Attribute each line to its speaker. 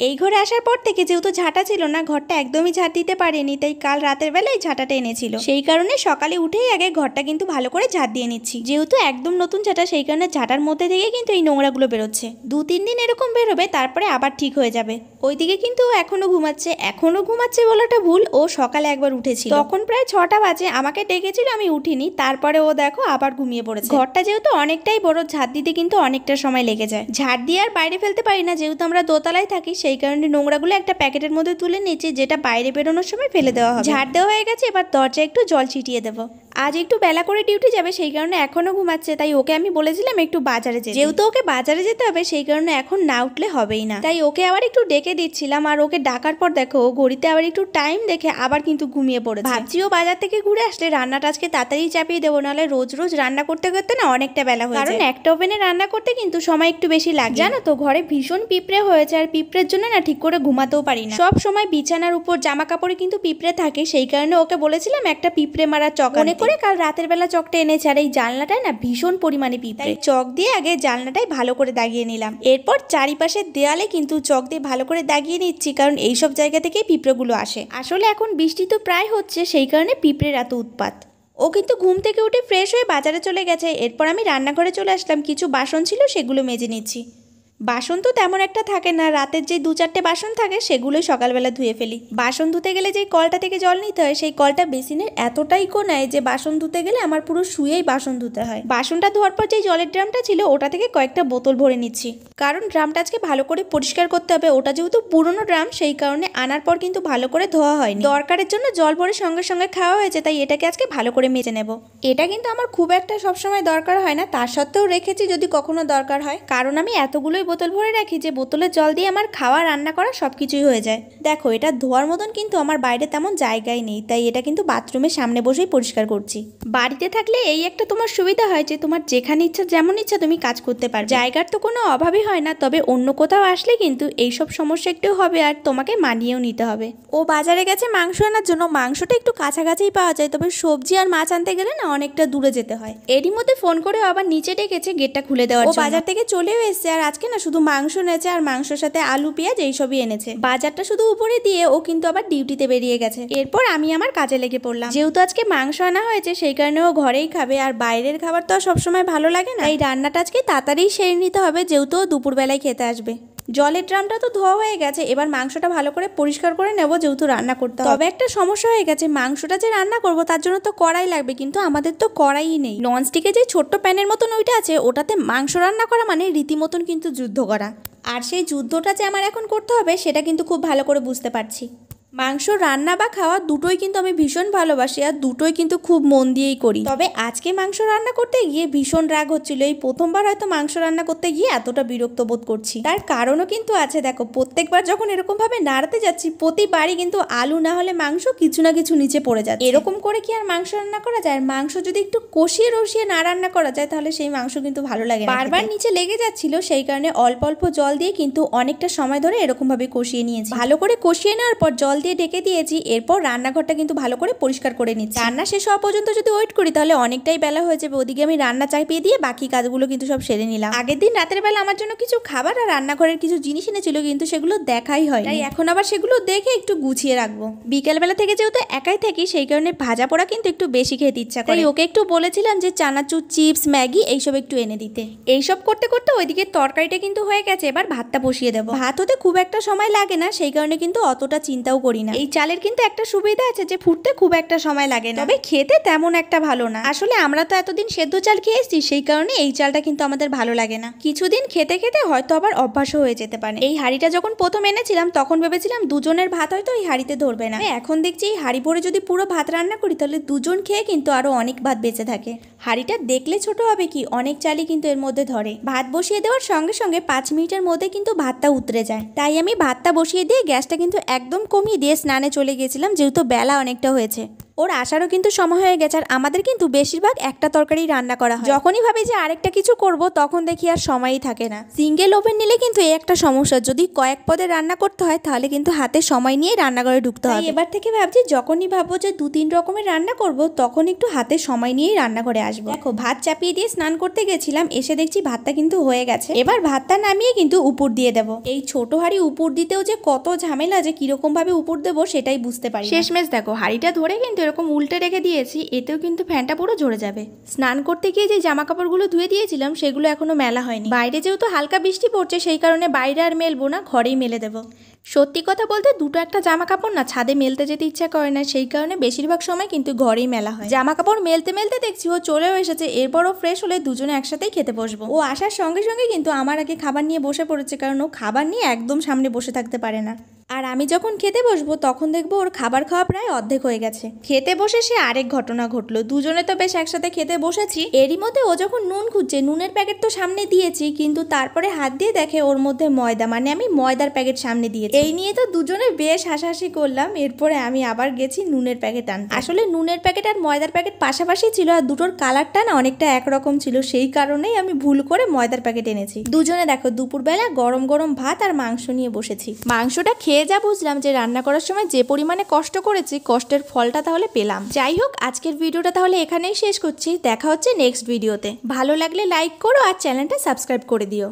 Speaker 1: এই ঘরে আসার পর থেকে যেহেতু ঝাঁটা ছিল না, ঘরটা একদমই ঝাঁট দিতে পারেনি, তাই কাল রাতের বেলায় ঝাঁটাটা এনেছিল। সেই কারণে সকালে উঠেই আগে ঘরটা কিন্তু ভালো করে ঝাঁট দিয়ে নিচ্ছি। যেহেতু একদম নতুন ঝাঁটা, সেই কারণে ঝাঁটার মধ্যে থেকে কিন্তু এই নোংরাগুলো বেরোচ্ছে। 2-3 দিন এরকম বেরোবে, তারপরে আবার ঠিক হয়ে যাবে। ওইদিকে কিন্তু এখনো ঘুমাচ্ছে বলাটা ভুল, ও সকালে একবার উঠেছিল, তখন প্রায় 6টা বাজে, আমাকে ডেকেছিল, আমি উঠিনি। তারপরে ও দেখো আবার ঘুমিয়ে পড়েছে। ঘরটা যেহেতু অনেকটাই বড়, ঝাঁট দিতে কিন্তু অনেকটা সময় লেগে যায়। ঝাঁট দিয়ে আর বাইরে ফেলতে পারি না, যেহেতু আমরা দোতলায় থাকি, সেই কারণে নোংরাগুলো একটা প্যাকেটের মধ্যে তুলে নিয়েছি, যেটা বাইরে বেরোনোর সময় ফেলে দেওয়া হবে। ঝাঁট দেওয়া হয়ে গেছে, এবার দরজায় একটু জল ছিটিয়ে দেবো। আজ একটু বেলা করে ডিউটি যাবে, সেই কারণে এখনো ঘুমাচ্ছে। তাই ওকে আমি বলেছিলাম একটু বাজারে যেতে, যেহেতু ওকে বাজারে যেতে হবে, সেই কারণে এখন না উঠলে হবেই না। তাই ওকে আবার একটু ডেকে দিচ্ছিলাম। আর ওকে ডাকার পর দেখো ঘড়িতে আবার একটু টাইম দেখে আবার কিন্তু ঘুমিয়ে পড়েছে। ভাবছি ও বাজার থেকে ঘুরে আসলে রান্নাটা আজকে তাড়াতাড়ি চাপিয়ে দেবো, নাহলে রোজ রোজ রান্না করতে করতে না অনেকটা বেলা হয়ে যায়। কারণ একটা ওভেনে রান্না করতে কিন্তু সময় একটু বেশি লাগে। জানো তো, ঘরে ভীষণ পিঁপড়ে হয়েছে, আর পিঁপড়ের জন্য না ঠিক করে ঘুমাতেও পারি না। সব সময় বিছানার উপর জামা কাপড়ে কিন্তু পিঁপড়ে থাকে, সেই কারণে ওকে বলেছিলাম একটা পিঁপড়ে মারা চক মনে করে কাল রাতের বেলা চকটা এনেছে। আর এই জানলাটায় না ভীষণ পরিমাণে পিঁপড়ে, চক দিয়ে আগে জানলাটায় ভালো করে দাগিয়ে নিলাম। এরপর চারিপাশের দেয়ালে কিন্তু চক দিয়ে ভালো করে দাগিয়ে নিচ্ছি, কারণ এইসব জায়গা থেকে পিঁপড়েগুলো আসে। আসলে এখন বৃষ্টি তো প্রায় হচ্ছে, সেই কারণে পিঁপড়ের এত উৎপাত। ও কিন্তু ঘুম থেকে উঠে ফ্রেশ হয়ে বাজারে চলে গেছে। এরপর আমি রান্নাঘরে চলে আসলাম, কিছু বাসন ছিল সেগুলো মেজে নিচ্ছি। বাসন তো তেমন একটা থাকে না, রাতের যে 2-4টে বাসন থাকে সেগুলোই সকালবেলা ধুয়ে ফেলি। বাসন ধুতে গেলে যেই কলটা থেকে জল নিতে হয়, সেই কলটা বেসিনের এতটাই কোনায় যে বাসন ধুতে গেলে আমার পুরো শুয়েই বাসন ধুতে হয়। বাসনটা ধোয়ার পর যেই জলের ড্রামটা ছিল, ওটা থেকে কয়েকটা বোতল ভরে নিচ্ছি, কারণ ড্রামটা আজকে ভালো করে পরিষ্কার করতে হবে। ওটা যেহেতু পুরনো ড্রাম, সেই কারণে আনার পর কিন্তু ভালো করে ধোয়া হয়নি। দরকারের জন্য জল ভরে সঙ্গে সঙ্গে খাওয়া হয়েছে, তাই এটাকে আজকে ভালো করে মেজে নেব। এটা কিন্তু আমার খুব একটা সবসময় দরকার হয় না, তার সত্ত্বেও রেখেছি যদি কখনো দরকার হয়, কারণ আমি এতগুলোই বোতল ভরে রাখি যে বোতলের জল দিয়ে আমার খাওয়া রান্না করা সবকিছুই হয়ে যায়। দেখো, এটা ধোয়ার মতন কিন্তু আমার বাইরে তেমন জায়গায় নেই, তাই এটা কিন্তু বাথরুমের সামনে বসেই পরিষ্কার করছি। বাড়িতে থাকলে এই একটা তোমার সুবিধা হয় যে তোমার যেখানে ইচ্ছা যেমন ইচ্ছা তুমি কাজ করতে পারবে। জায়গার তো কোনো অভাবই হয় না, তবে অন্য কোথাও আসলে কিন্তু এইসব সমস্যা একটু হবে, আর তোমাকে মানিয়েও নিতে হবে। ও বাজারে গেছে মাংস আনার জন্য, মাংসটা একটু কাছাকাছিই পাওয়া যায়, তবে সবজি আর মাছ আনতে গেলে না অনেকটা দূরে যেতে হয়। এরই মধ্যে ফোন করে আবার নিচে ডেকেছে গেটটা খুলে দেওয়ার জন্য। ও বাজার থেকে চলেও এসছে, আর আজকে না শুধু মাংস এনেছে, আর মাংসের সাথে আলু পেঁয়াজ এইসবই এনেছে। বাজারটা শুধু উপরে দিয়ে ও কিন্তু আবার ডিউটিতে বেরিয়ে গেছে। এরপর আমি আমার কাজে লেগে পড়লাম। যেহেতু আজকে মাংস আনা হয়েছে, সেই কারণে ও ঘরেই খাবে, আর বাইরের খাবার তো সবসময় ভালো লাগে না। এই রান্নাটা আজকে তাড়াতাড়ি সেরে নিতে হবে, যেহেতু দুপুরবেলায় খেতে আসবে। জলের ড্রামটা তো ধোয়া হয়ে গেছে, এবার মাংসটা ভালো করে পরিষ্কার করে নেব, যেহেতু রান্না করতে হবে। তবে একটা সমস্যা হয়ে গেছে, মাংসটা যে রান্না করব তার জন্য তো কড়াই লাগবে, কিন্তু আমাদের তো কড়াই নেই। ননস্টিকে যে ছোট্ট প্যানের মতন ওইটা আছে, ওটাতে মাংস রান্না করা মানে রীতিমতন কিন্তু যুদ্ধ করা। আর সেই যুদ্ধটা যে আমার এখন করতে হবে সেটা কিন্তু খুব ভালো করে বুঝতে পারছি। মাংস রান্না বা খাওয়া দুটোই কিন্তু আমি ভীষণ ভালোবাসি, আর দুটোই কিন্তু খুব মন দিয়েই করি। তবে আজকে মাংস রান্না করতে গিয়ে ভীষণ রাগ হচ্ছিল। এই প্রথমবার হয়তো মাংস রান্না করতে গিয়ে এতটা বিরক্ত বোধ করছি। তার কারণও কিন্তু আছে। দেখো, প্রত্যেকবার যখন এরকম ভাবে নাড়তে যাচ্ছি, প্রতিবারই কিন্তু আলু না হলে মাংস কিছু না কিছু নিচে পড়ে যাচ্ছে। এরকম করে কি আর মাংস রান্না করা যায়? মাংস যদি একটু কষিয়ে রসিয়ে না রান্না করা যায়, তাহলে সেই মাংস কিন্তু ভালো লাগে না। বারবার নিচে লেগে যাচ্ছিল, সেই কারণে অল্প অল্প জল দিয়ে কিন্তু অনেকটা সময় ধরে এরকম ভাবে কষিয়ে নিয়েছি। ভালো করে কষিয়ে নেওয়ার পর জল দিয়ে ঢেকে দিয়েছি। এরপর রান্নাঘরটা কিন্তু ভালো করে পরিষ্কার করে নিচ্ছি। রান্না শেষ হওয়া পর্যন্ত যদি ওয়েট করি, তাহলে অনেকটাই বেলা হয়ে যাবে। ওদিকে আমি রান্না চাপিয়ে দিয়ে বাকি কাজগুলো কিন্তু সব সেরে নিলাম। আগের দিন রাতের বেলা আমার জন্য কিছু খাবার আর রান্নাঘরের কিছু জিনিস এনেছিল, কিন্তু সেগুলো দেখাই হয়, তাই এখন আবার সেগুলো দেখে একটু গুছিয়ে রাখবো। বিকেলবেলা থেকে যেহেতু একাই থাকি, সেই কারণে ভাজা পোড়া কিন্তু একটু বেশি খেতে ইচ্ছা করে। ওকে একটু বলেছিলাম যে চানাচুর, চিপস, ম্যাগি এইসব একটু এনে দিতে। এইসব করতে করতে ওইদিকে তরকারিটা কিন্তু হয়ে গেছে। এবার ভাতটা বসিয়ে দেবো। ভাত হতে খুব একটা সময় লাগে না, সেই কারণে কিন্তু অতটা চিন্তাও করি না। এই চালের কিন্তু একটা সুবিধা আছে যে ফুটতে খুব একটা সময় লাগে না, তবে খেতে তেমন একটা ভালো না। আসলে আমরা তো এতদিন সেদ্ধ চাল খেয়ে এসেছি, সেই কারণে এই চালটা কিন্তু আমাদের ভালো লাগে না। কিছুদিন খেতে খেতে হয়তো আবার অভ্যাসও হয়ে যেতে পারে। এই হাঁড়িটা যখন প্রথম এনেছিলাম, তখন ভেবেছিলাম দুজনের ভাত হয়তো এই হাঁড়িতে ধরবে না। এখন দেখছি এই হাঁড়ি ভরে যদি পুরো ভাত রান্না করি, তাহলে দুজন খেয়ে কিন্তু আরো অনেক ভাত বেঁচে থাকে। হাঁড়িটা দেখলে ছোট হবে কি, অনেক চালই কিন্তু এর মধ্যে ধরে। ভাত বসিয়ে দেওয়ার সঙ্গে সঙ্গে 5 মিনিটের মধ্যে কিন্তু ভাতটা উতরে যায়। তাই আমি ভাতটা বসিয়ে দিয়ে গ্যাসটা কিন্তু একদম কমিয়ে দিয়ে স্নানে চলে গেছিলাম, যেহেতু বেলা অনেকটা হয়েছে। ওর আসারও কিন্তু সময় হয়ে গেছে। আর আমাদের কিন্তু বেশিরভাগ একটা তরকারি রান্না করা হয়। যখনই ভাবি যে আরেকটা কিছু করব তখন দেখি আর সময়ই থাকে না। সিঙ্গেল ওভেন নিলে কিন্তু এই একটা সমস্যা, যদি কয়েক পদে রান্না করতে হয় তাহলে কিন্তু হাতে সময় নিয়ে রান্নাঘরে ঢুকতে হবে। এবার থেকে ভাবছি যখনই ভাববো যে 2-3 রকমের রান্না করব তখন একটু হাতে সময় নিয়েই রান্নাঘরে আসবো। দেখো ভাত চাপিয়ে দিয়ে স্নান করতে গেছিলাম, এসে দেখছি ভাতটা কিন্তু হয়ে গেছে। এবার ভাতটা নামিয়ে কিন্তু উপর দিয়ে দেবো। এই ছোট হাঁড়ি উপর দিতেও যে কত ঝামেলা, যে কিরকম ভাবে উপর দেবো সেটাই বুঝতে পারি। শেষমেশ দেখো হাঁড়িটা ধরে কিন্তু এরকম উল্টে রেখে দিয়েছি, এতেও কিন্তু ফ্যানটা পুরো ঝরে যাবে। স্নান করতে গিয়ে যে জামা কাপড়গুলো ধুয়ে দিয়েছিলাম সেগুলো এখনো মেলা হয়নি। বাইরে যেহেতু হালকা বৃষ্টি পড়ছে সেই কারণে বাইরে আর মেলবো না, ঘরেই মেলে দেবো। সত্যি কথা বলতে দুটো একটা জামা কাপড় না ছাদে মেলতে যেতে ইচ্ছা করে না, সেই কারণে বেশিরভাগ সময় কিন্তু ঘরেই মেলা হয়। জামা কাপড় মেলতে মেলতে দেখছি ও চলেও এসেছে। এরপরও ফ্রেশ হলে দুজনে একসাথেই খেতে বসবো। ও আসার সঙ্গে সঙ্গে কিন্তু আমার আগে খাবার নিয়ে বসে পড়েছে, কারণ ও খাবার নিয়ে একদম সামনে বসে থাকতে পারে না। আর আমি যখন খেতে বসবো তখন দেখবো ওর খাবার খাওয়া প্রায় অর্ধেক হয়ে গেছে। খেতে বসে সে আরেক ঘটনা ঘটলো। দুজনে তো বেশ একসাথে খেতে বসেছি, এরই মধ্যে ও যখন নুন খুঁজছে, নুনের প্যাকেট তো সামনে দিয়েছি কিন্তু তারপরে হাত দিয়ে দেখে ওর মধ্যে ময়দা, মানে আমি ময়দার প্যাকেট সামনে দিয়েছি। এই নিয়ে তো দুজনে বেশ হাসাহাসি করলাম। এরপরে আমি আবার গেছি নুনের প্যাকেট আনতে। আসলে নুনের প্যাকেট আর ময়দার প্যাকেট পাশাপাশি ছিল, আর দুটোর কালারটা না অনেকটা একরকম ছিল, সেই কারণেই আমি ভুল করে ময়দার প্যাকেট এনেছি। দুজনে দেখো দুপুরবেলা গরম গরম ভাত আর মাংস নিয়ে বসেছি। মাংসটা খেয়ে যা বুঝলাম যে রান্না করার সময় যে পরিমাণে কষ্ট করেছি, কষ্টের ফলটা তাহলে পেলাম। যাই হোক, আজকের ভিডিওটা তাহলে এখানেই শেষ করছি। দেখা হচ্ছে নেক্সট ভিডিওতে। ভালো লাগলে লাইক করো আর চ্যানেলটা সাবস্ক্রাইব করে দিও।